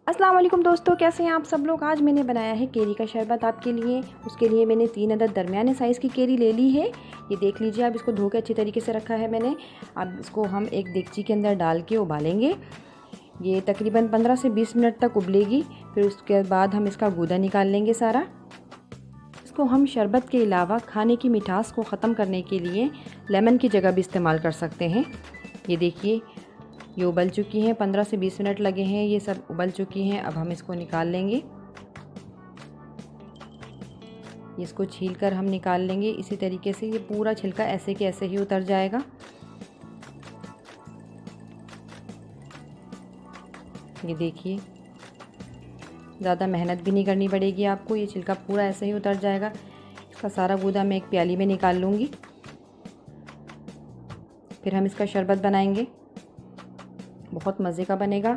अस्सलाम वालेकुम दोस्तों, कैसे हैं आप सब लोग। आज मैंने बनाया है केरी का शरबत आपके लिए। उसके लिए मैंने 3 अदद दरमियाने साइज़ की केरी ले ली है। ये देख लीजिए, आप इसको धो के अच्छी तरीके से रखा है मैंने। अब इसको हम एक देगची के अंदर डाल के उबालेंगे। ये तकरीबन 15 से 20 मिनट तक उबलेगी। फिर उसके बाद हम इसका गूदा निकाल लेंगे सारा। इसको हम शरबत के अलावा खाने की मिठास को ख़त्म करने के लिए लेमन की जगह भी इस्तेमाल कर सकते हैं। ये देखिए, ये उबल चुकी हैं, 15 से 20 मिनट लगे हैं, ये सब उबल चुकी हैं। अब हम इसको निकाल लेंगे। इसको छील कर हम निकाल लेंगे। इसी तरीके से ये पूरा छिलका ऐसे के ऐसे ही उतर जाएगा। ये देखिए, ज़्यादा मेहनत भी नहीं करनी पड़ेगी आपको, ये छिलका पूरा ऐसे ही उतर जाएगा। इसका सारा गूदा मैं एक प्याली में निकाल लूँगी। फिर हम इसका शरबत बनाएंगे, बहुत मज़े का बनेगा।